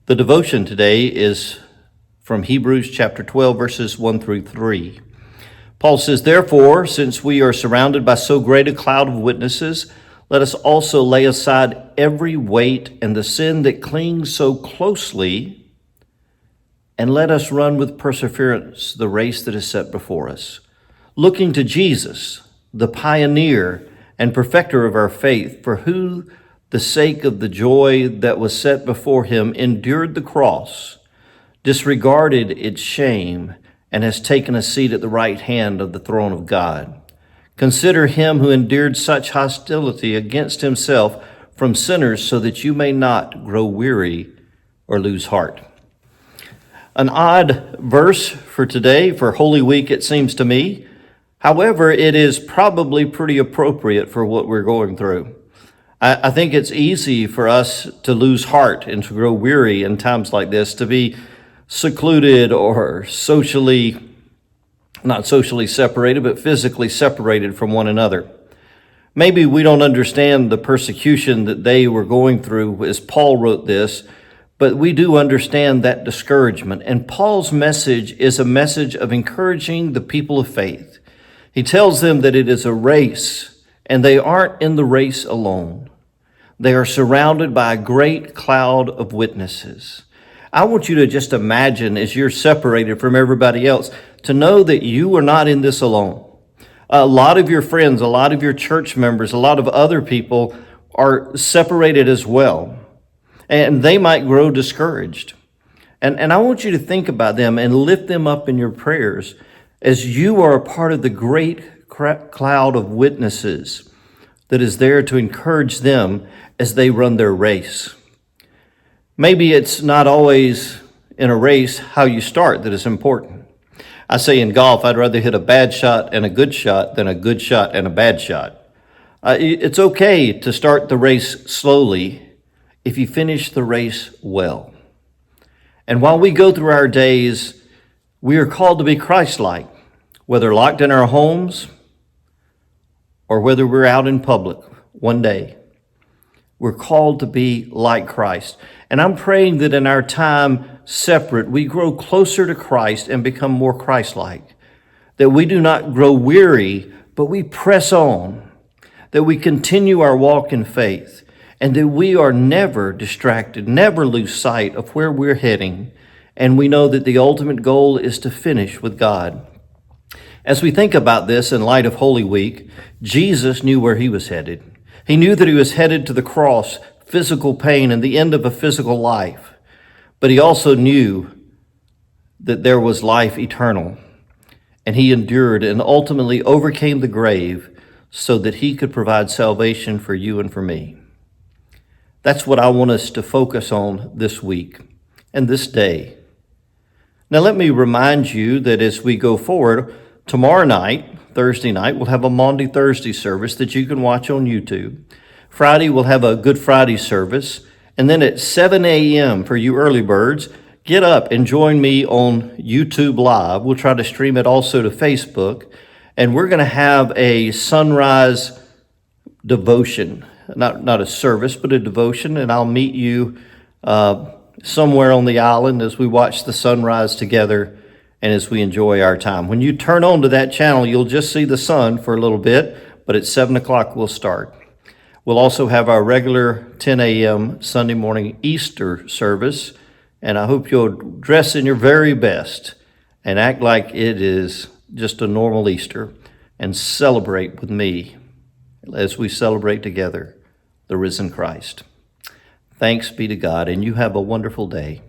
The devotion today is from Hebrews chapter 12, verses 1 through 3. Paul says, "Therefore, since we are surrounded by so great a cloud of witnesses, let us also lay aside every weight and the sin that clings so closely, and let us run with perseverance the race that is set before us, looking to Jesus, the pioneer and perfecter of our faith, for who, the sake of the joy that was set before him, endured the cross, disregarded its shame, and has taken a seat at the right hand of the throne of God. Consider him who endured such hostility against himself from sinners, so that you may not grow weary or lose heart." An odd verse for today, for Holy Week, it seems to me. However, it is probably pretty appropriate for what we're going through. I think it's easy for us to lose heart and to grow weary in times like this, to be secluded or not socially separated, but physically separated from one another. Maybe we don't understand the persecution that they were going through as Paul wrote this, but we do understand that discouragement. And Paul's message is a message of encouraging the people of faith. He tells them that it is a race, and they aren't in the race alone. They are surrounded by a great cloud of witnesses. I want you to just imagine, as you're separated from everybody else, to know that you are not in this alone. A lot of your friends, a lot of your church members, a lot of other people are separated as well, and they might grow discouraged. And I want you to think about them and lift them up in your prayers, as you are a part of the great cloud of witnesses that is there to encourage them as they run their race. Maybe it's not always in a race how you start that is important. I say in golf, I'd rather hit a bad shot and a good shot than a good shot and a bad shot. It's okay to start the race slowly if you finish the race well. And while we go through our days, we are called to be Christ-like, whether locked in our homes or whether we're out in public one day. We're called to be like Christ. And I'm praying that in our time separate, we grow closer to Christ and become more Christ-like. That we do not grow weary, but we press on. That we continue our walk in faith. And that we are never distracted, never lose sight of where we're heading. And we know that the ultimate goal is to finish with God. As we think about this in light of Holy Week, Jesus knew where he was headed. He knew that he was headed to the cross, physical pain, and the end of a physical life. But he also knew that there was life eternal. And he endured and ultimately overcame the grave so that he could provide salvation for you and for me. That's what I want us to focus on this week and this day. Now let me remind you that as we go forward, tomorrow night, Thursday night, we'll have a Maundy Thursday service that you can watch on YouTube. Friday, we'll have a Good Friday service. And then at 7 a.m. for you early birds, get up and join me on YouTube Live. We'll try to stream it also to Facebook. And we're going to have a sunrise devotion. Not a service, but a devotion. And I'll meet you somewhere on the island as we watch the sunrise together and as we enjoy our time. When you turn on to that channel, you'll just see the sun for a little bit, but at 7 o'clock we'll start. We'll also have our regular 10 a.m. Sunday morning Easter service, and I hope you'll dress in your very best and act like it is just a normal Easter and celebrate with me as we celebrate together the risen Christ. Thanks be to God, and you have a wonderful day.